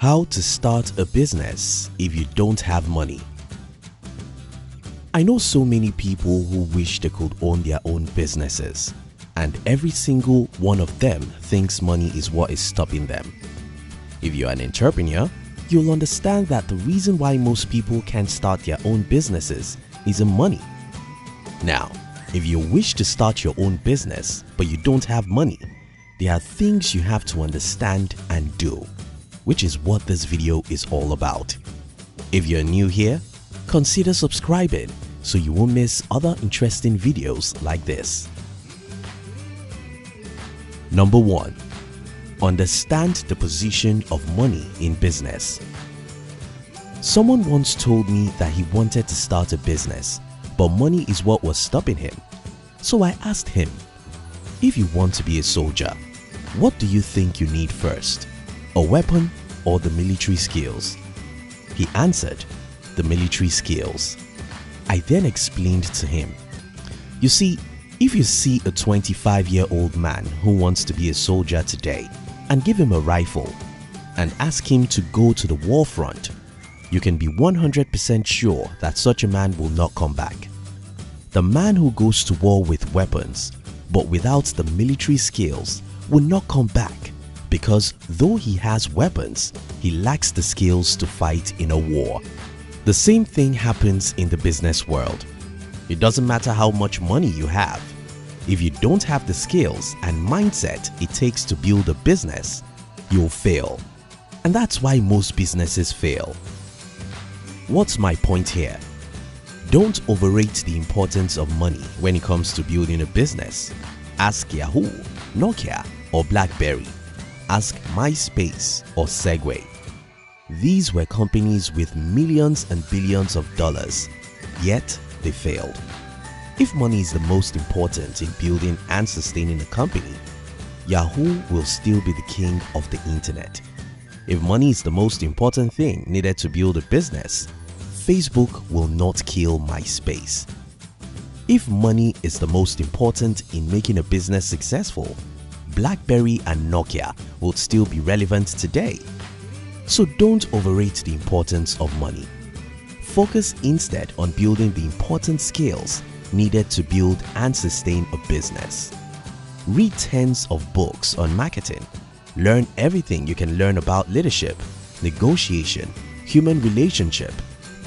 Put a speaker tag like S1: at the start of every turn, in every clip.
S1: How to start a business if you don't have money. I know so many people who wish they could own their own businesses, and every single one of them thinks money is what is stopping them. If you're an entrepreneur, you'll understand that the reason why most people can't start their own businesses is money. Now, if you wish to start your own business but you don't have money, there are things you have to understand and do, which is what this video is all about. If you're new here, consider subscribing so you won't miss other interesting videos like this. Number 1. Understand the position of money in business. Someone once told me that he wanted to start a business, but money is what was stopping him. So I asked him, if you want to be a soldier, what do you think you need first? A weapon or the military skills? He answered, the military skills. I then explained to him, you see, if you see a 25-year-old man who wants to be a soldier today and give him a rifle and ask him to go to the war front, you can be 100% sure that such a man will not come back. The man who goes to war with weapons but without the military skills will not come back, because though he has weapons, he lacks the skills to fight in a war. The same thing happens in the business world. It doesn't matter how much money you have. If you don't have the skills and mindset it takes to build a business, you'll fail. And that's why most businesses fail. What's my point here? Don't overrate the importance of money when it comes to building a business. Ask Yahoo, Nokia or BlackBerry. Ask MySpace or Segway. These were companies with millions and billions of dollars, yet they failed. If money is the most important in building and sustaining a company, Yahoo will still be the king of the internet. If money is the most important thing needed to build a business, Facebook will not kill MySpace. If money is the most important in making a business successful, BlackBerry and Nokia would still be relevant today. So don't overrate the importance of money. Focus instead on building the important skills needed to build and sustain a business. Read tens of books on marketing. Learn everything you can learn about leadership, negotiation, human relationship,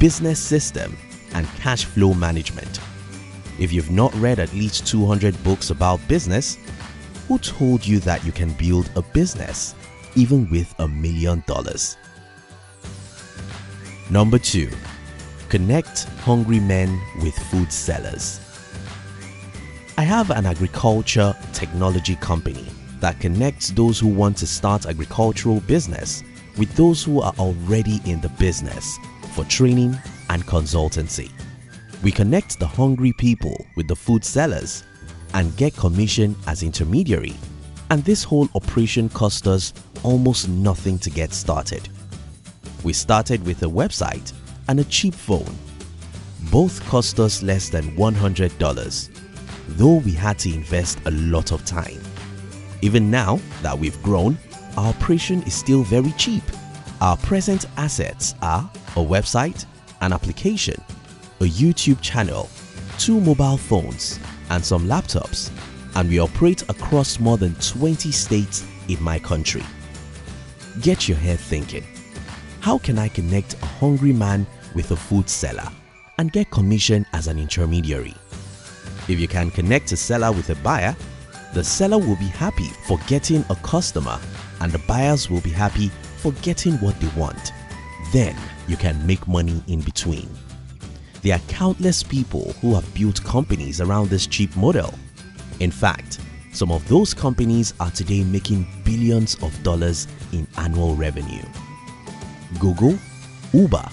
S1: business system, and cash flow management. If you've not read at least 200 books about business, who told you that you can build a business even with $1 million? Number 2. Connect hungry men with food sellers. I have an agriculture technology company that connects those who want to start agricultural business with those who are already in the business for training and consultancy. We connect the hungry people with the food sellers and get commission as intermediary, and this whole operation cost us almost nothing to get started. We started with a website and a cheap phone. Both cost us less than $100, though we had to invest a lot of time. Even now that we've grown, our operation is still very cheap. Our present assets are a website, an application, a YouTube channel, 2 mobile phones, and some laptops, and we operate across more than 20 states in my country. Get your head thinking. How can I connect a hungry man with a food seller and get commission as an intermediary? If you can connect a seller with a buyer, the seller will be happy for getting a customer and the buyers will be happy for getting what they want. Then you can make money in between. There are countless people who have built companies around this cheap model. In fact, some of those companies are today making billions of dollars in annual revenue. Google, Uber,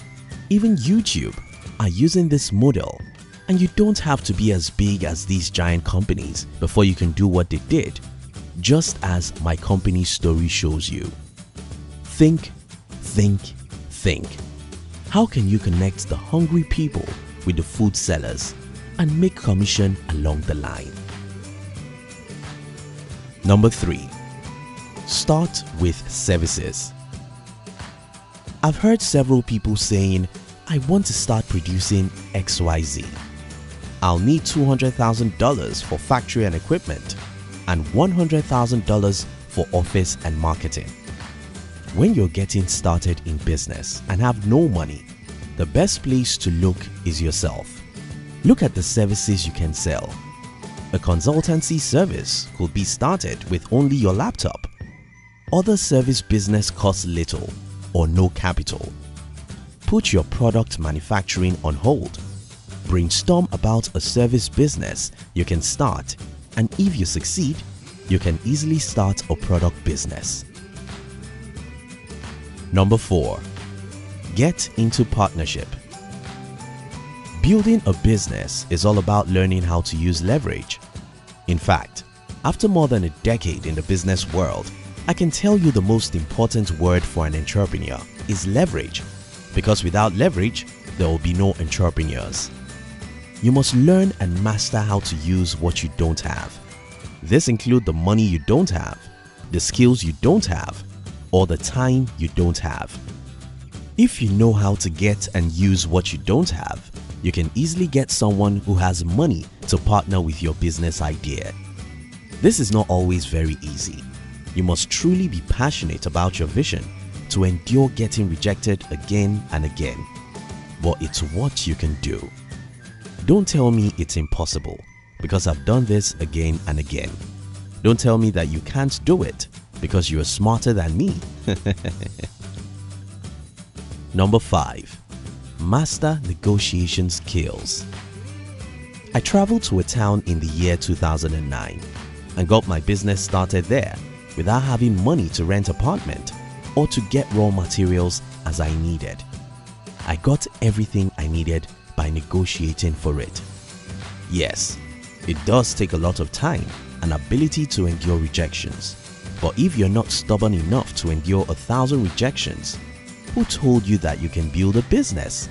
S1: even YouTube are using this model, and you don't have to be as big as these giant companies before you can do what they did, just as my company's story shows you. Think, think, think. How can you connect the hungry people with the food sellers and make commission along the line? Number 3. Start with services. I've heard several people saying, I want to start producing XYZ. I'll need $200,000 for factory and equipment and $100,000 for office and marketing. When you're getting started in business and have no money, the best place to look is yourself. Look at the services you can sell. A consultancy service could be started with only your laptop. Other service business costs little or no capital. Put your product manufacturing on hold. Brainstorm about a service business you can start, and if you succeed, you can easily start a product business. Number 4. Get into partnership. Building a business is all about learning how to use leverage. In fact, after more than a decade in the business world, I can tell you the most important word for an entrepreneur is leverage, because without leverage, there will be no entrepreneurs. You must learn and master how to use what you don't have. This includes the money you don't have, the skills you don't have, or the time you don't have. If you know how to get and use what you don't have, you can easily get someone who has money to partner with your business idea. This is not always very easy. You must truly be passionate about your vision to endure getting rejected again and again. But it's what you can do. Don't tell me it's impossible, because I've done this again and again. Don't tell me that you can't do it, because you are smarter than me. Number 5. Master negotiation skills. I traveled to a town in the year 2009 and got my business started there without having money to rent an apartment or to get raw materials as I needed. I got everything I needed by negotiating for it. Yes, it does take a lot of time and ability to endure rejections, but if you're not stubborn enough to endure 1,000 rejections, who told you that you can build a business?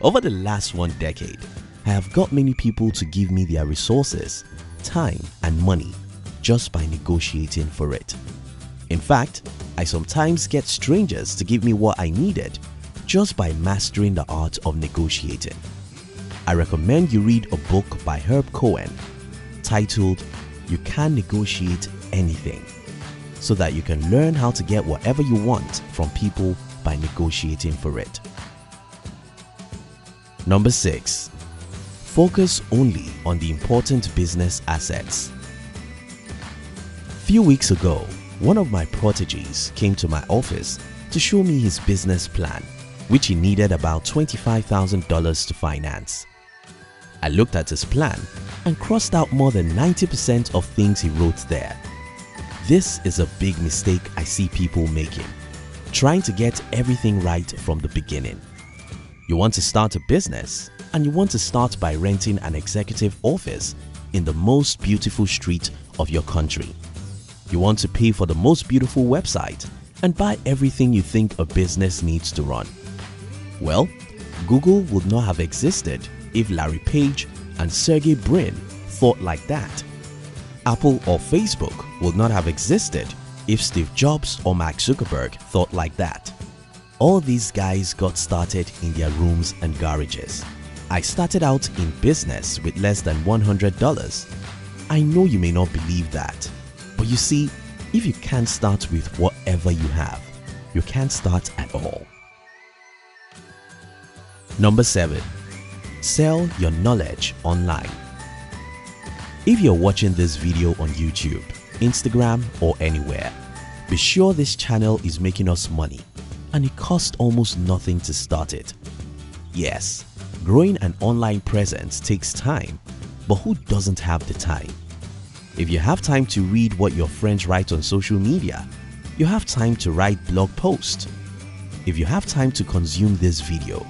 S1: Over the last 1 decade, I have got many people to give me their resources, time and money just by negotiating for it. In fact, I sometimes get strangers to give me what I needed just by mastering the art of negotiating. I recommend you read a book by Herb Cohen titled You Can Negotiate Anything, so that you can learn how to get whatever you want from people by negotiating for it. Number 6. Focus only on the important business assets. Few weeks ago, one of my proteges came to my office to show me his business plan, which he needed about $25,000 to finance. I looked at his plan and crossed out more than 90% of things he wrote there. This is a big mistake I see people making, trying to get everything right from the beginning. You want to start a business and you want to start by renting an executive office in the most beautiful street of your country. You want to pay for the most beautiful website and buy everything you think a business needs to run. Well, Google would not have existed if Larry Page and Sergey Brin thought like that. Apple or Facebook would not have existed if Steve Jobs or Mark Zuckerberg thought like that. All these guys got started in their rooms and garages. I started out in business with less than $100. I know you may not believe that, but you see, if you can't start with whatever you have, you can't start at all. Number 7. Sell your knowledge online. If you're watching this video on YouTube, Instagram or anywhere, be sure this channel is making us money and it costs almost nothing to start it. Yes, growing an online presence takes time, but who doesn't have the time? If you have time to read what your friends write on social media, you have time to write blog posts. If you have time to consume this video,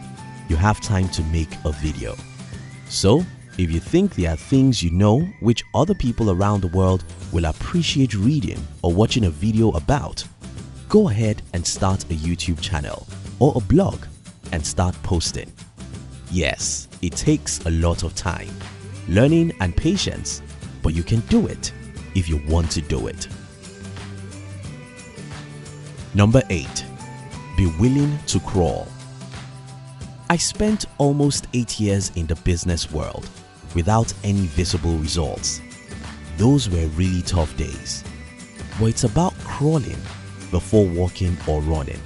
S1: you have time to make a video. So, if you think there are things you know which other people around the world will appreciate reading or watching a video about, go ahead and start a YouTube channel or a blog and start posting. Yes, it takes a lot of time, learning and patience, but you can do it if you want to do it. Number 8. Be willing to crawl. I spent almost 8 years in the business world without any visible results. Those were really tough days. But it's about crawling before walking or running.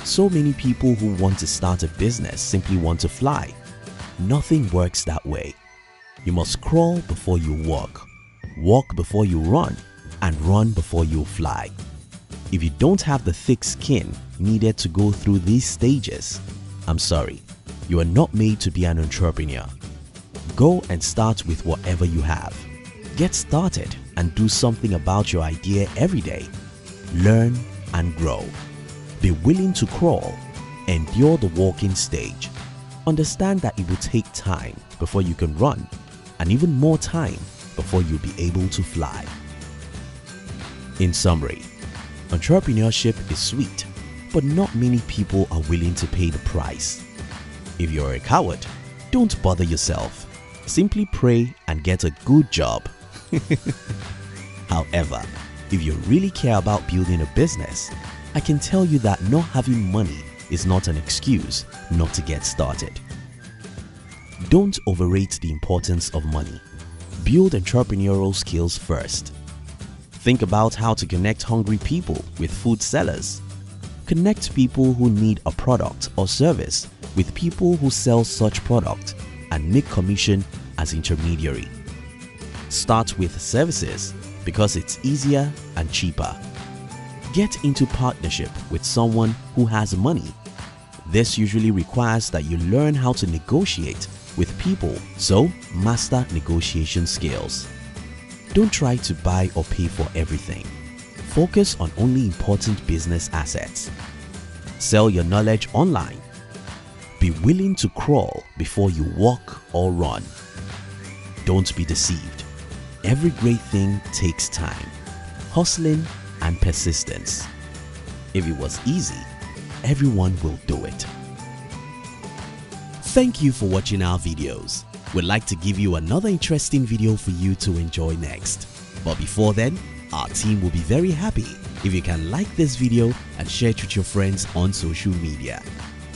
S1: So many people who want to start a business simply want to fly. Nothing works that way. You must crawl before you walk before you run, and run before you fly. If you don't have the thick skin needed to go through these stages, I'm sorry, you are not made to be an entrepreneur. Go and start with whatever you have. Get started and do something about your idea every day. Learn and grow. Be willing to crawl. Endure the walking stage. Understand that it will take time before you can run, and even more time before you'll be able to fly. In summary, entrepreneurship is sweet, but not many people are willing to pay the price. If you're a coward, don't bother yourself. Simply pray and get a good job. However, if you really care about building a business, I can tell you that not having money is not an excuse not to get started. Don't overrate the importance of money. Build entrepreneurial skills first. Think about how to connect hungry people with food sellers. Connect people who need a product or service with people who sell such product and make commission as intermediary. Start with services because it's easier and cheaper. Get into partnership with someone who has money. This usually requires that you learn how to negotiate with people, so master negotiation skills. Don't try to buy or pay for everything. Focus on only important business assets. Sell your knowledge online. Be willing to crawl before you walk or run. Don't be deceived. Every great thing takes time, hustling and persistence. If it was easy, everyone will do it. Thank you for watching our videos. We'd like to give you another interesting video for you to enjoy next. But before then, our team will be very happy if you can like this video and share it with your friends on social media.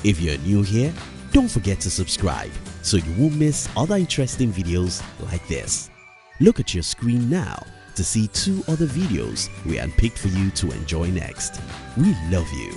S1: If you're new here, don't forget to subscribe so you won't miss other interesting videos like this. Look at your screen now to see 2 other videos we handpicked for you to enjoy next. We love you.